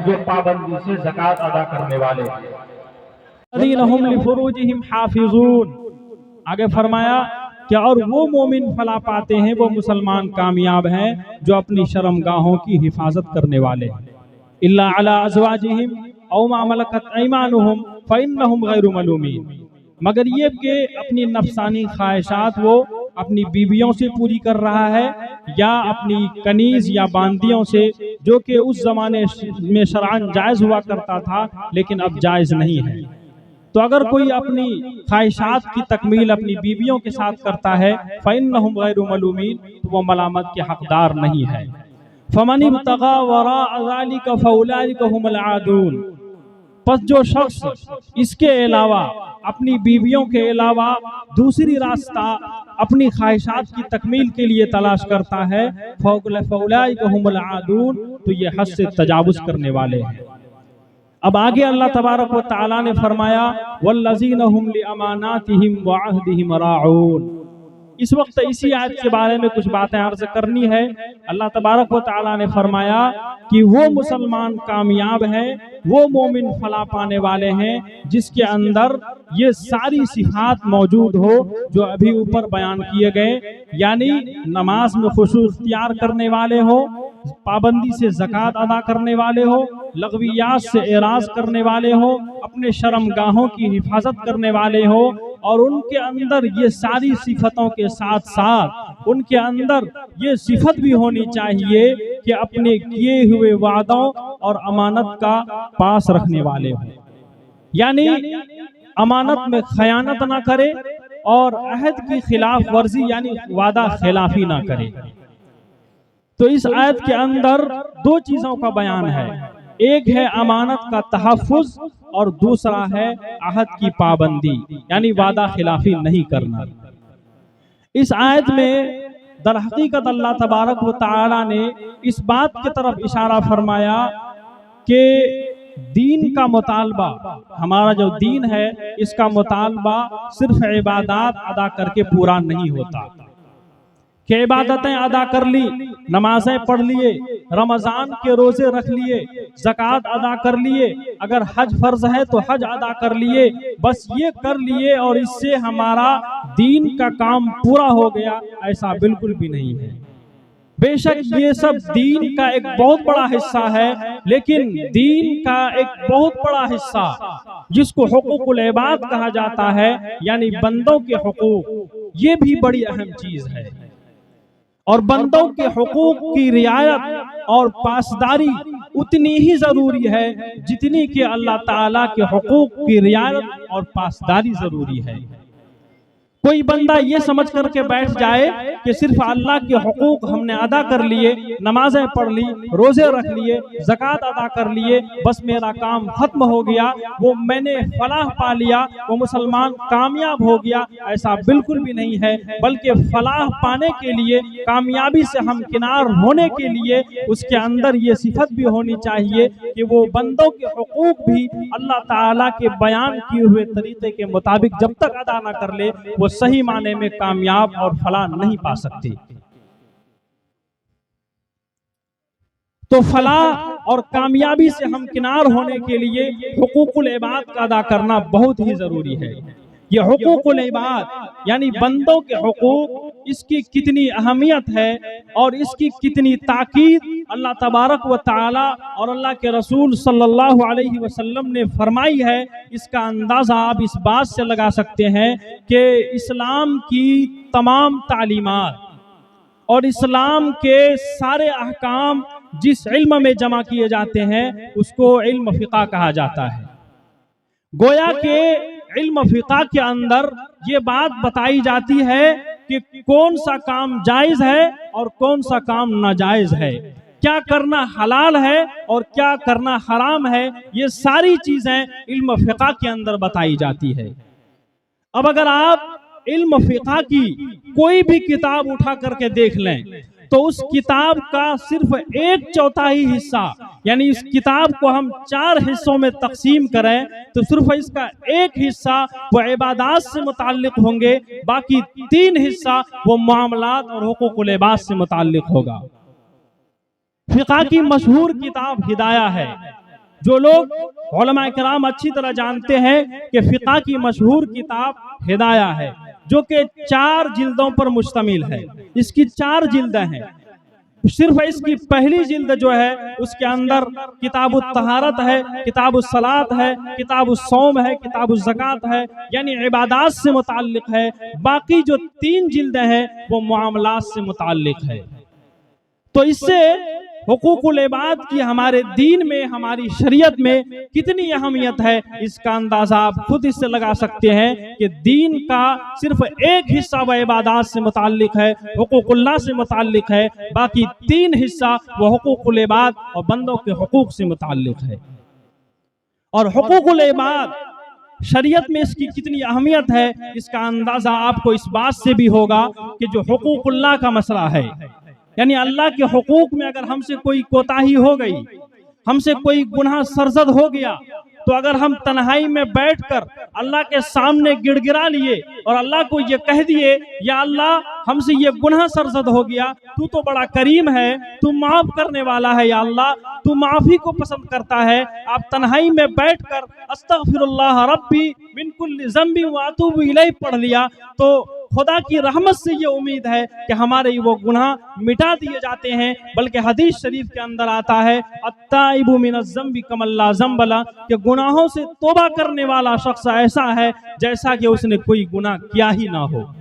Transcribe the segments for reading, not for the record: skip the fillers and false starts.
जो पाबंदी से ज़कात अदा करने वाले हैं। आगे फरमाया कि और वो मोमिन फला पाते हैं, वो मुसलमान कामयाब हैं जो अपनी शर्मगाहों की हिफाजत करने वाले हैं। इल्ला अला अज़वाजिहिम औ मा मलकत ऐमानुहुम फ़इन्नहुम गैरु मलूमीन, मगर ये कि अपनी नफसानी ख्वाहिशात वो अपनी बीवियों से पूरी कर रहा है या अपनी कनीज या बांदियों से, जो कि उस जमाने में शरअन जायज़ हुआ करता था लेकिन अब जायज़ नहीं है। तो अगर कोई अपनी ख्वाहिशात की तकमील अपनी बीवियों के साथ करता है, फ़इन्नहुम गैरु मलूमीन, तो वो मलामत के हकदार नहीं है। फमन इब्तगा वराअ ज़ालिका फउलाइका हुमुल आदून, पस जो शख्स इसके अलावा अपनी बीवियों के अलावा दूसरी रास्ता अपनी ख्वाहिशात की तकमील के लिए तलाश करता है, फउलाइका हुमुल आदून, तो ये हद से तजावुज़ करने वाले हैं। अब आगे अल्लाह तबारक व तआला ने फरमाया वल्लज़ीना हुम लिअमानातिहिम व अहदिहिम राऊन। इस वक्त इसी आयत के बारे में कुछ बातें अर्ज करनी है। अल्लाह तबारक व तआला ने फरमाया कि वो मुसलमान कामयाब हैं, वो मोमिन फला पाने वाले हैं जिसके अंदर ये सारी सिफात मौजूद हो जो अभी ऊपर बयान किए गए, यानी नमाज में खुशू इख्तियार करने वाले हो, पाबंदी से ज़कात अदा करने वाले हो, लगवियात से एराज करने वाले हो, अपने शर्मगाहों की हिफाजत करने वाले हो, और उनके अंदर ये सारी सिफतों के साथ साथ उनके अंदर ये सिफत भी होनी चाहिए कि अपने किए हुए वादों और अमानत का पास रखने वाले हो, यानी अमानत में खयानत ना करे और अहद की खिलाफ वर्जी यानी वादा खिलाफी ना करे। तो इस आयत के अंदर दो चीजों का बयान है, एक है अमानत का तहफ़्फ़ुज़ और दूसरा है अहद की पाबंदी यानी वादा खिलाफी नहीं करना। इस आयत में दरहकीकत अल्लाह तबारक व तआला ने इस बात की तरफ इशारा फरमाया कि दीन का मुतालबा, हमारा जो दीन है इसका मुतालबा सिर्फ इबादत अदा करके पूरा नहीं होता कि इबादतें अदा कर ली, नमाजें पढ़ लिए, रमज़ान के रोजे रख लिए, ज़कात अदा कर लिए, अगर हज फर्ज है तो हज अदा कर लिए, बस ये कर लिए और इससे हमारा दीन का काम पूरा हो गया, ऐसा बिल्कुल भी नहीं है। बेशक ये सब दीन का एक बहुत बड़ा हिस्सा है, लेकिन दीन का एक बहुत बड़ा हिस्सा जिसको हुकूकुल इबाद कहा जाता है यानी बंदों के हुकूक, ये भी बड़ी अहम चीज है। और बंदों के हुकूक की रियायत और पासदारी उतनी ही जरूरी है जितनी कि अल्लाह ताला के हुकूक की रियायत और पासदारी जरूरी है। कोई बंदा ये समझ करके बैठ जाए कि सिर्फ अल्लाह के हुकूक हमने अदा कर लिए, नमाजें पढ़ ली, रोजे रख लिए, ज़कात अदा कर लिए, बस मेरा काम खत्म हो गया, वो मैंने फलाह पा लिया, वो मुसलमान कामयाब हो गया, ऐसा बिल्कुल भी नहीं है। बल्कि फलाह पाने के लिए, कामयाबी से हमकिनार होने के लिए उसके अंदर ये सिफत भी होनी चाहिए कि वो बंदों के हुकूक भी अल्लाह ताला के बयान किए हुए तरीके के मुताबिक जब तक अदा न कर ले वो सही माने में कामयाब और फलाह नहीं पा सकती। तो फलाह और कामयाबी से हमकिनार होने के लिए हुकूकुल इबाद का अदा करना बहुत ही जरूरी है। ये हुकूकुल इबाद यानी बंदों के हुकूक, इसकी कितनी अहमियत है और इसकी कितनी ताकीद अल्लाह तबारक व तआला और अल्लाह के रसूल सल्लल्लाहु अलैहि वसल्लम ने फरमाई है, इसका अंदाज़ा आप इस बात से लगा सकते हैं कि इस्लाम की तमाम तालीमात और इस्लाम के सारे अहकाम जिस इल्म में जमा किए जाते हैं उसको इल्म फ़िक़ह कहा जाता है। गोया के इल्म फ़िक़ह के अंदर ये बात बताई जाती है कि कौन सा काम जायज़ है और कौन सा काम नाजायज़ है, क्या करना हलाल है और क्या करना हराम है, ये सारी चीजें इल्म फ़िक़ह के अंदर बताई जाती है। अब अगर आप इल्म फ़िक़ह की कोई भी किताब उठा करके देख लें तो उस किताब का सिर्फ 1/4 हिस्सा, यानी इस किताब को हम 4 हिस्सों में तकसीम करें तो सिर्फ इसका 1 हिस्सा वो इबादात से मुताल्लिक होंगे, बाकी 3 हिस्सा वो मामलात और हुकूकुल इबाद से मुताल्लिक होगा। फ़िक़ह की मशहूर किताब हिदाया है, जो लोग उलमा किराम अच्छी तरह जानते हैं कि फिक़ह की मशहूर किताब हिदाया है, जो कि 4 जिल्दों पर मुश्तमिल है। इसकी 4 जिल्दें हैं। सिर्फ इसकी पहली जिल्द जो है उसके अंदर किताबुत तहारत है, किताबुस सलात है, किताबुस सौम है, किताबुस ज़कात है, यानी इबादात से मुताल्लिक है। बाकी जो 3 जिल्दें हैं वो मुआमलात से मुताल्लिक है। तो इससे हुकूकुल इबाद की हमारे दीन में, हमारी शरीयत में कितनी अहमियत है, इसका अंदाजा आप खुद इससे लगा सकते हैं कि दीन का सिर्फ एक हिस्सा वह इबादात से मुताल्लिक है, हुकूकुल्लाह से मुताल्लिक है, बाकी 3 हिस्सा वह हुकूकुल इबाद और बंदों के हुकूक से मुताल्लिक है। और हुकूकुल इबाद शरीयत में इसकी कितनी अहमियत है, इसका अंदाजा आपको इस बात से भी होगा कि जो हुकूकुल्लाह का मसला है, यानी अल्लाह के हुकूक में अगर हमसे कोई कोताही हो गई, हमसे कोई गुनाह सरजद हो गया, तो अगर हम तन्हाई में बैठकर अल्लाह के सामने गिड़गिड़ा लिए और अल्लाह को ये कह दिए, या अल्लाह हमसे ये गुनाह सरजद हो गया, तू तो बड़ा करीम है, तू माफ करने वाला है, या अल्लाह तू माफी को पसंद करता है। आप तन्हाई में बैठकर अस्तगफिरुल्लाह रब्बी मिन कुल्ली ज़ंबी व अतूबु इलैह पढ़ लिया, तो खुदा की रहमत से ये उम्मीद है कि हमारे वो गुनाह मिटा दिए जाते हैं। बल्कि हदीस शरीफ के अंदर आता है, अत्ताइबु मिनज़्ज़ंबि कमल्ला ज़ंबला, कि गुनाहों से तौबा करने वाला शख्स ऐसा है जैसा कि उसने कोई गुनाह किया ही ना हो।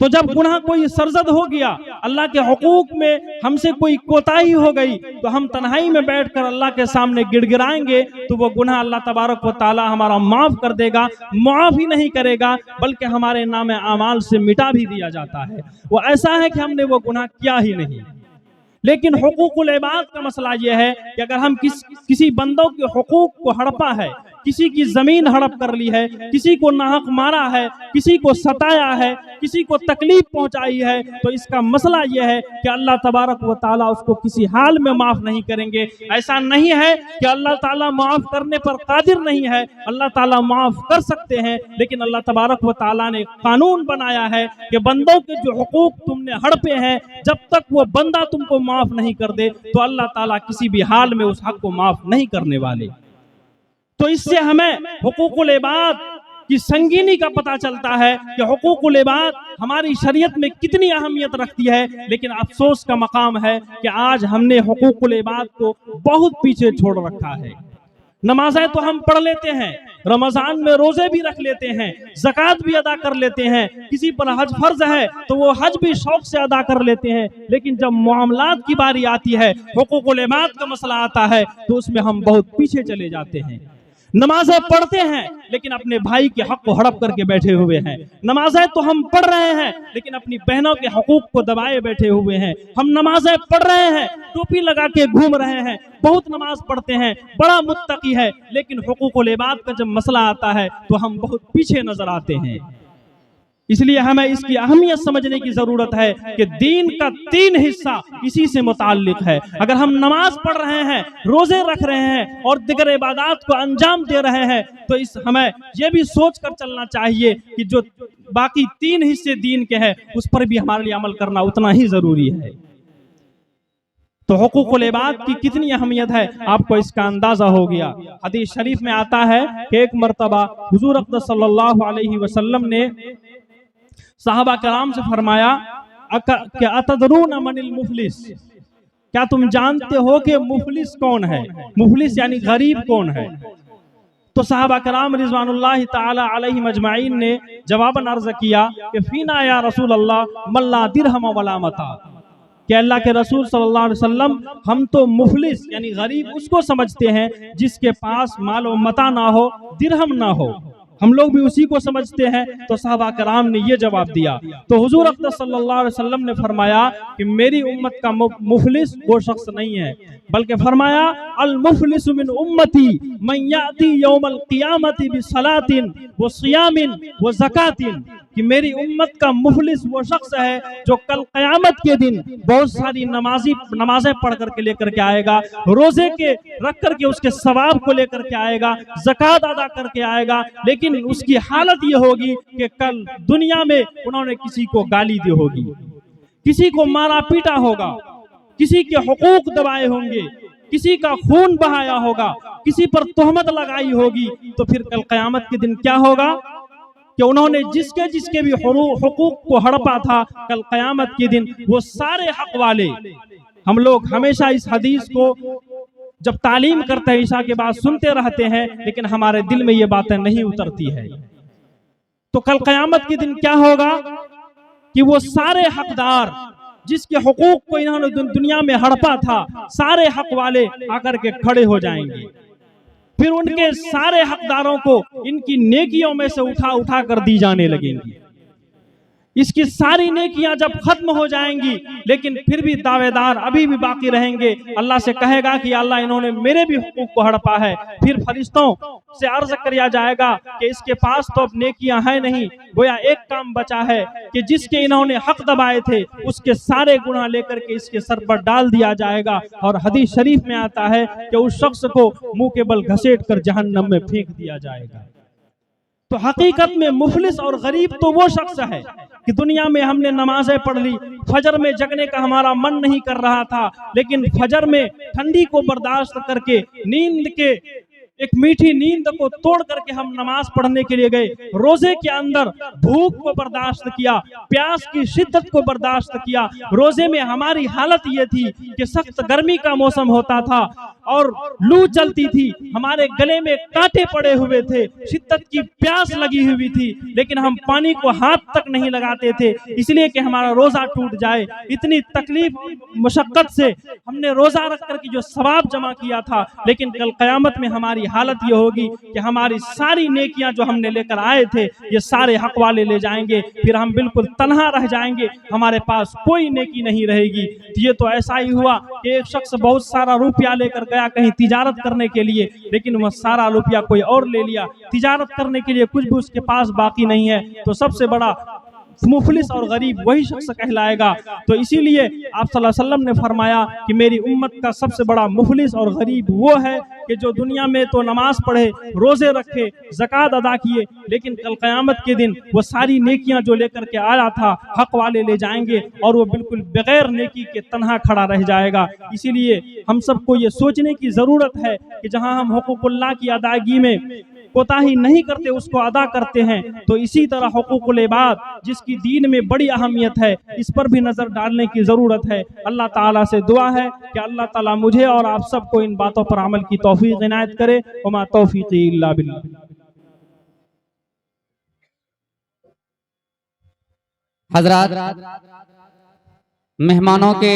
तो जब गुनाह कोई सरजद हो गया, अल्लाह के हुकूक में हमसे कोई कोताही हो गई, तो हम तन्हाई में बैठकर अल्लाह के सामने गिड़गिड़ाएंगे, तो वो गुनाह अल्लाह तबारक व तआला हमारा माफ कर देगा। माफ ही नहीं करेगा बल्कि हमारे नाम आमाल से मिटा भी दिया जाता है। वो ऐसा है कि हमने वो गुनाह किया ही नहीं। लेकिन हुकूकुल इबाद का मसला यह है कि अगर हम किसी बंदों के हुकूक को हड़पा है, किसी की जमीन हड़प कर ली है, किसी को नाहक मारा है, किसी को सताया है, किसी को तकलीफ पहुंचाई है, तो इसका मसला यह है कि अल्लाह तबारक व तआला उसको किसी हाल में माफ नहीं करेंगे। ऐसा नहीं है कि अल्लाह ताला माफ करने पर कादिर नहीं है, अल्लाह ताला माफ कर सकते हैं, लेकिन अल्लाह तबारक व तआला ने कानून बनाया है कि बंदों के जो हुकूक तुमने हड़पे हैं, जब तक वो बंदा तुमको माफ नहीं कर दे, तो अल्लाह ताला किसी भी हाल में उस हक को माफ नहीं करने वाले। तो इससे हमें हुकूकुल इबाद की संगीनी का पता चलता है कि हुकूकुल इबाद हमारी शरीयत में कितनी अहमियत रखती है। लेकिन अफसोस का मकाम है कि आज हमने हुकूकुल इबाद को बहुत पीछे छोड़ रखा है। नमाजें तो हम पढ़ लेते हैं, रमजान में रोजे भी रख लेते हैं, ज़कात भी अदा कर लेते हैं, किसी पर हज फर्ज है तो वो हज भी शौक से अदा कर लेते हैं। लेकिन जब मामलात की बारी आती है, हुकूकुल इबाद का मसला आता है, तो उसमें हम बहुत पीछे चले जाते हैं। नमाजें पढ़ते हैं लेकिन अपने भाई के हक को हड़प करके बैठे हुए हैं। नमाजें तो हम पढ़ रहे हैं लेकिन अपनी बहनों के हकूक को दबाए बैठे हुए हैं। हम नमाजें पढ़ रहे हैं, टोपी लगा के घूम रहे हैं, बहुत नमाज पढ़ते हैं, बड़ा मुत्तकी है, लेकिन हुकूकुल इबाद का जब मसला आता है तो हम बहुत पीछे नजर आते हैं। इसलिए हमें इसकी अहमियत समझने की जरूरत है कि दीन का 3 हिस्सा इसी से मुताल्लिक है। अगर हम नमाज पढ़ रहे हैं, रोजे रख रहे हैं और दिगर इबादत को अंजाम दे रहे हैं, तो हमें यह भी सोच कर चलना चाहिए कि जो बाकी 3 हिस्से दीन के हैं उस पर भी हमारे लिए अमल करना उतना ही जरूरी है। तो हुकूकुल इबाद की कितनी अहमियत है आपको इसका अंदाजा हो गया। हदीस शरीफ में आता है कि एक मरतबा हुजूर अक़दस सल्लल्लाहु अलैहि वसल्लम ने सहाबा कराम से फरमाया, क्या अतदरून मनिल मुफलिस, क्या तुम जानते हो कि मुफलिस कौन है? मुफलिस यानी गरीब कौन है? तो सहाबा कराम रिज़वानुल्लाहि ताला अलैहिम अजमाइन ने जवाबन अर्ज किया कि फीना या रसूल अल्लाह मल्ला दिरहम वला मता, कि अल्लाह के रसूल सल्लल्लाहु अलैहि वसल्लम, हम तो मुफलिस यानी गरीब उसको समझते हैं जिसके पास माल व मता ना हो, दिरहम ना हो, हम लोग भी उसी को समझते हैं। तो सहाबा कराम ने ये जवाब दिया। तो हुजूर अक़दस सल्लल्लाहु अलैहि वसल्लम ने फरमाया कि मेरी उम्मत का मुफलिस वो शख्स नहीं है, बल्कि फरमाया अल मुफलिसु मिन उम्मती मन याती यौमल क़ियामति बिस्सलातिन व सियामिन व ज़कातिन, कि मेरी उम्मत का मुफलिस वो शख्स है जो कल क़यामत के दिन बहुत सारी नमाजें पढ़ करके लेकर के आएगा, रोजे के रख करके उसके सवाब को लेकर के आएगा, ज़कात अदा करके आएगा, लेकिन उसकी हालत ये होगी कि कल दुनिया में उन्होंने किसी को गाली दी होगी, किसी को मारा पीटा होगा, किसी के हुकूक दबाए होंगे, किसी का खून बहाया होगा, किसी पर तोहमत लगाई होगी, तो फिर कल क़यामत के दिन क्या होगा कि उन्होंने जिसके जिसके भी हुकूक को हड़पा था, कल क़यामत के दिन वो सारे हक वाले। हम लोग हमेशा इस हदीस को जब तालीम करते हैं ईशा के बाद सुनते रहते हैं, लेकिन हमारे दिल में ये बातें नहीं उतरती है। तो कल क़यामत के दिन क्या होगा कि वो सारे हकदार जिसके हुकूक को इन्होंने दुनिया में हड़पा था, सारे हक वाले आकर के खड़े हो जाएंगे। फिर उनके सारे हकदारों को इनकी नेकियों में से उठा उठा कर दी जाने लगेंगी। इसकी सारी नेकियां जब खत्म हो जाएंगी, लेकिन फिर भी दावेदार अभी भी बाकी रहेंगे। अल्लाह से कहेगा कि अल्लाह इन्होंने मेरे भी हुकूक को हड़पा है। फिर फरिश्तों से अर्ज किया जाएगा कि इसके पास तो अब नेकियां है नहीं, गोया एक काम बचा है कि जिसके इन्होंने हक दबाए थे उसके सारे गुनाह लेकर के इसके सर पर डाल दिया जाएगा। और हदीस शरीफ में आता है कि उस शख्स को मुंह के बल घसीट कर जहन्नम में फेंक दिया जाएगा। तो हकीकत में मुफलिस और गरीब तो वो शख्स है कि दुनिया में हमने नमाजें पढ़ ली, फजर में जगने का हमारा मन नहीं कर रहा था, लेकिन फजर में ठंडी को बर्दाश्त करके नींद के एक मीठी नींद को तोड़ करके हम नमाज पढ़ने के लिए गए। रोजे के अंदर भूख को बर्दाश्त किया, प्यास की शिद्दत को बर्दाश्त किया। रोजे में हमारी हालत ये थी कि सख्त गर्मी का मौसम होता था और लू चलती थी, हमारे गले में कांटे पड़े हुए थे, शिद्दत की प्यास लगी हुई थी, लेकिन हम पानी को हाथ तक नहीं लगाते थे, इसलिए कि हमारा रोजा टूट जाए। इतनी तकलीफ मुशक्कत से हमने रोजा रख करके जो सवाब जमा किया था, लेकिन कल क़यामत में हमारी हालत ये होगी कि हमारी सारी नेकियां जो हमने लेकर आए थे ये सारे हक वाले ले जाएंगे। फिर हम बिल्कुल तन्हा रह जाएंगे, हमारे पास कोई नेकी नहीं रहेगी। तो ये तो ऐसा ही हुआ कि एक शख्स बहुत सारा रुपया लेकर गया कहीं तिजारत करने के लिए, लेकिन वह सारा रुपया कोई और ले लिया, तिजारत करने के लिए कुछ भी उसके पास बाकी नहीं है। तो सबसे बड़ा मुफलिस और गरीब वही शख्स कहलाएगा। तो इसीलिए आप सल्लल्लाहु अलैहि वसल्लम ने फरमाया कि मेरी उम्मत का सबसे बड़ा मुफलिस और गरीब वो है कि जो दुनिया में तो नमाज पढ़े, रोजे रखे, ज़कात अदा किए, लेकिन कल क़यामत के दिन वो सारी नेकियां जो लेकर के आया था हक वाले ले जाएंगे और वो बिल्कुल बगैर नेकी के तन्हा खड़ा रह जाएगा। इसीलिए हम सबको ये सोचने की ज़रूरत है कि जहाँ हम हुकूकुल्लाह की अदायगी में कोताही नहीं करते उसको अदा करते हैं, तो इसी तरह हुकूकुल इबाद जिसकी दीन में बड़ी अहमियत है, इस पर भी नजर डालने की जरूरत है। अल्लाह ताला से दुआ है कि अल्लाह ताला मुझे और आप सबको इन बातों पर अमल की तौफीक इनायत करे। वमा तौफीकी इल्ला बिल्लाह। हजरात, मेहमानों के